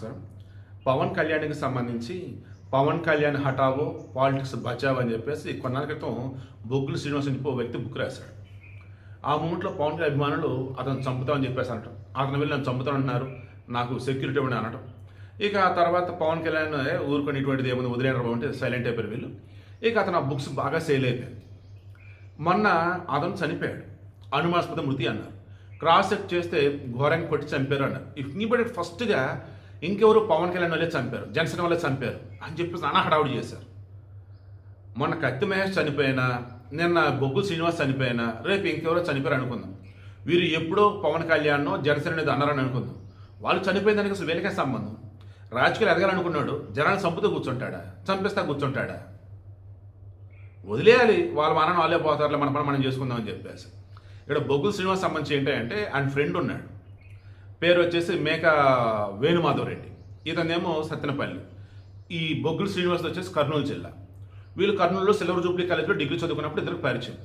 నమస్కారం. పవన్ కళ్యాణ్‌కి సంబంధించి 'పవన్ కళ్యాణ్ హఠావో పాలిటిక్స్ బచావో' అని చెప్పేసి కొన్నాళ్ళ క్రితం బొగ్గుల శ్రీనివాస్ అని ఒక వ్యక్తి బుక్ రాశాడు. ఆ మూమెంట్‌లో పవన్ కళ్యాణ్ అభిమానులు అతను చంపుతామని చెప్పేసి అనటం, అతను వెళ్ళి నన్ను చంపుతానంటున్నారు, నాకు సెక్యూరిటీ ఇవ్వండి అనటం. ఇక ఆ తర్వాత పవన్ కళ్యాణ్ ఊరుకొని ఇటువంటిది ఏముంది వదిలేయడం బాగుంటే సైలెంట్ అయిపోయారు వీళ్ళు. ఇక అతను ఆ బుక్స్ బాగా సేల్ అయిపోయాయి. మొన్న అతను చనిపోయాడు, అనుమానాస్పద మృతి అన్నారు. క్రాస్ చెక్ చేస్తే ఘోరంగా కొట్టి చంపారు అన్నారు. ఇన్నిబడి ఫస్ట్గా ఇంకెవరు పవన్ కళ్యాణ్ వల్లే చంపారు, జనసేన వల్లే చంపారు అని చెప్పేసి నానా హడావుడి చేశారు. మొన్న కత్తి మహేష్ చనిపోయినా, నిన్న బొగ్గు శ్రీనివాస్ చనిపోయినా, రేపు ఇంకెవరో చనిపోయారు అనుకుందాం. వీరు ఎప్పుడో పవన్ కళ్యాణ్ జనసేన అనేది అన్నారని అనుకుందాం. వాళ్ళు చనిపోయిన దానికి అసలు వీళ్ళకే సంబంధం. రాజకీయాలు ఎదగాలనుకున్నాడు, జనాన్ని చంపుతూ కూర్చుంటాడా, చంపిస్తా కూర్చుంటాడా? వదిలేయాలి, వాళ్ళ మనని వాళ్ళే పోతారులే, మన పని మనం చేసుకుందామని చెప్పేసి. ఇక్కడ బొగ్గుల శ్రీనివాస్ సంబంధించి ఏంటంటే ఆయన ఫ్రెండ్ ఉన్నాడు, పేరు వచ్చేసి మేక వేణుమాధవ్ రెడ్డి, ఇతనేమో సత్తెనపల్లి. ఈ బొగ్గుల శ్రీనివాస్ వచ్చేసి కర్నూలు జిల్లా. వీళ్ళు కర్నూలులో సిల్వర్ జూబ్లీ కాలేజ్లో డిగ్రీ చదువుకున్నప్పుడు ఇద్దరికి పరిచయం.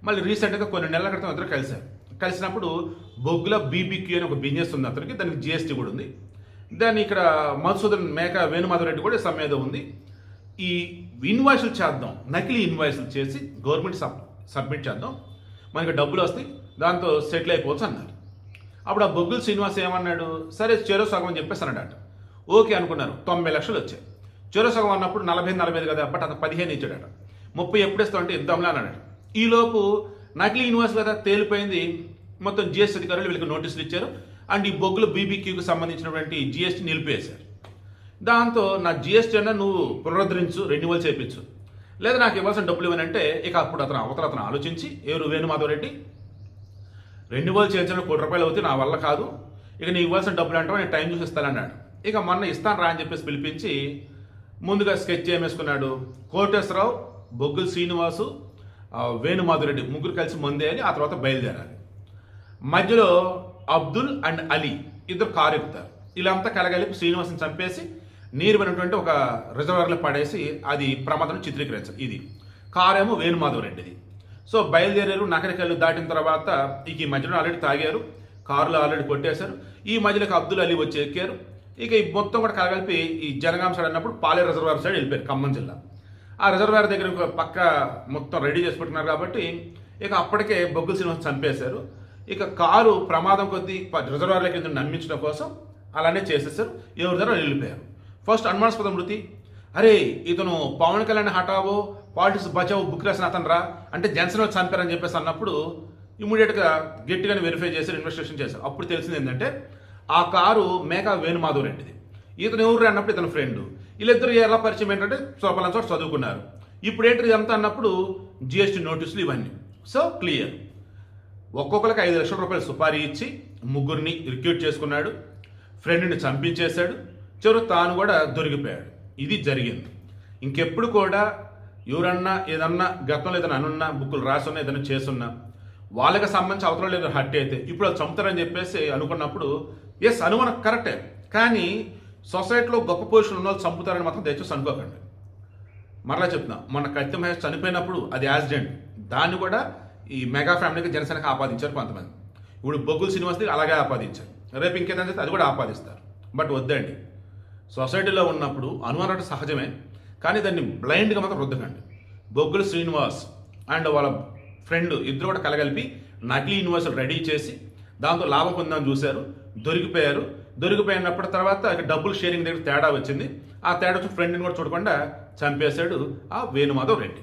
మళ్ళీ రీసెంట్గా కొన్ని నెలల క్రితం ఇద్దరు కలిశారు. కలిసినప్పుడు బొగ్గుల బీబీక్యూ అని ఒక బిజినెస్ ఉంది అతనికి, దానికి జిఎస్టీ కూడా ఉంది. దాన్ని ఇక్కడ మధుసూదన్ మేక వేణుమాధవ్ రెడ్డి కూడా సమ్మేద ఉంది. ఈ ఇన్వాయిస్లు చేద్దాం, నకిలీ ఇన్వాయిస్లు చేసి గవర్నమెంట్ సబ్మిట్ చేద్దాం, మనకి డబ్బులు వస్తాయి, దాంతో సెటిల్ అయిపోవచ్చు అన్నారు. అప్పుడు ఆ బొగ్గుల శ్రీనివాస్ ఏమన్నాడు, సరే చెరో సగం అని చెప్పేసి అన్నాడట. ఓకే అనుకున్నారు. 90 లక్షలు వచ్చాయి. చెరో సగం అన్నప్పుడు 45 కదా, బట్ అతను 15 ఇచ్చాడట. 30 ఎప్పుడు ఇస్తావు అంటే ఇద్దాంలా అన్నాడట. ఈలోపు నకిలీ ఇన్వాయిస్ కదా తేలిపోయింది. మొత్తం జిఎస్టీ అధికారులు వీళ్ళకి నోటీసులు ఇచ్చారు. అండ్ ఈ బొగ్గుల బీబీక్యూకి సంబంధించినటువంటి జిఎస్టీ నిలిపేశారు. దాంతో నా జిఎస్టీ అన్న నువ్వు పునరుద్ధరించు, రెన్యువల్ చేయించు, లేదా నాకు ఇవ్వాల్సిన డబ్బులు ఇవ్వనంటే ఇక అప్పుడు అతను ఆలోచించి ఎవరు వేణుమాధవ్ రెడ్డి రెన్యువల్ చేయించడం ₹1 అవుతుంది, నా వల్ల కాదు, ఇక నీ ఇవ్వాల్సిన డబ్బులు అంటే నేను టైం చూసి ఇస్తానన్నాడు. ఇక మొన్న ఇస్తాను రా అని చెప్పేసి పిలిపించి ముందుగా స్కెచ్ వేసుకున్నాడు. కోటేశ్వరరావు, బొగ్గుల శ్రీనివాసు, వేణుమాధవ్ రెడ్డి ముగ్గురు కలిసి మందేయాలి, ఆ తర్వాత బయలుదేరాలి. మధ్యలో అబ్దుల్ అండ్ అలీ ఇద్దరు కారు ఎక్కుతారు. వీళ్ళంతా కలగలిపి శ్రీనివాసుని చంపేసి నీరు పడినటువంటి ఒక రిజర్వర్లో పడేసి అది ప్రమాదం చిత్రీకరించారు. ఇది కారేమో వేణుమాధవ్ రెడ్డిది. సో బయలుదేరారు. నకరికల్లు దాటిన తర్వాత ఇక ఈ మధ్యలో ఆల్రెడీ తాగారు, కారులో ఆల్రెడీ కొట్టేశారు. ఈ మధ్యలోకి అబ్దుల్ అలీ వచ్చి ఎక్కారు. ఇక ఈ మొత్తం కూడా కలగలిపి ఈ జనగాం సైడ్ అన్నప్పుడు పాలేరు రిజర్వాయర్ సైడ్ వెళ్ళిపోయారు, ఖమ్మం జిల్లా. ఆ రిజర్వాయర్ దగ్గర ఒక పక్క మొత్తం రెడీ చేసి పెట్టుకున్నారు కాబట్టి ఇక అప్పటికే బొగ్గుల శ్రీనివాస్ చంపేశారు. ఇక కారు ప్రమాదం కొద్దీ రిజర్వాయర్ల కింద నమ్మించడం కోసం అలానే చేసేసారు. ఎవరి దగ్గర వెళ్ళిపోయారు. ఫస్ట్ అనుమానాస్పద మృతి, అరే ఇతను పవన్ కళ్యాణ్ హఠావో పాలిటిక్స్ బచావో బుక్ రాసిన అతను రా అంటే జనసేన చంపారని చెప్పేసి అన్నప్పుడు ఇమీడియట్గా గట్టిగానే వెరిఫై చేశారు, ఇన్వెస్టిగేషన్ చేశారు. అప్పుడు తెలిసింది ఏంటంటే ఆ కారు మేక వేణుమాధవ్ రెడ్డిది. ఇతను ఎవరు అన్నప్పుడు ఇతను ఫ్రెండ్. వీళ్ళిద్దరు ఎలా పరిచయం ఏంటంటే చోపలం చోట చదువుకున్నారు. ఇప్పుడు ఏంటి ఎంత అన్నప్పుడు జిఎస్టీ నోటీసులు ఇవన్నీ. So clear. ఒక్కొక్కరికి ₹5 లక్షల సుపారీ ఇచ్చి ముగ్గురిని రిక్రూట్ చేసుకున్నాడు, ఫ్రెండ్ని చంపించేశాడు, చివరికి తాను కూడా దొరికిపోయాడు. ఇది జరిగింది. ఇంకెప్పుడు కూడా ఎవరన్నా ఏదన్నా గతంలో ఏదైనా అనున్నా, బుక్కులు రాసున్నా, ఏదైనా చేసున్నా, వాళ్ళకి సంబంధించి అవతల ఏదైనా హట్ అయితే ఇప్పుడు వాళ్ళు చంపుతారని చెప్పేసి అనుకున్నప్పుడు ఎస్ అనుమానం కరెక్టే, కానీ సొసైటీలో గొప్ప పొజిషన్ ఉన్న వాళ్ళు చంపుతారని మాత్రం దయచేసి అనుకోకండి. మరలా చెప్తున్నా, మొన్న కత్తి మహేష్ చనిపోయినప్పుడు అది యాక్సిడెంట్, దాన్ని కూడా ఈ మెగా ఫ్యామిలీకి జనసేనకి ఆపాదించారు కొంతమంది. ఇప్పుడు బొగ్గుల శ్రీనివాస్కి అలాగే ఆపాదించారు. రేపు ఇంకేదైనా చేస్తే అది కూడా ఆపాదిస్తారు. బట్ వద్దండి, సొసైటీలో ఉన్నప్పుడు అనుమానం సహజమే, కానీ దాన్ని బ్లైండ్గా మాత్రం రుద్దకండి. బొగ్గుల శ్రీనివాస్ అండ్ వాళ్ళ ఫ్రెండ్ ఇద్దరు కూడా కలగలిపి నకిలీ యూనివర్సిటీ రెడీ చేసి దాంతో లాభం పొందామని చూశారు, దొరికిపోయారు. దొరికిపోయినప్పటి తర్వాత డబ్బులు షేరింగ్ దగ్గర తేడా వచ్చింది. ఆ తేడా వచ్చి ఫ్రెండ్ని కూడా చూడకుండా చంపేశాడు ఆ వేణుమాధవ్ రెడ్డి.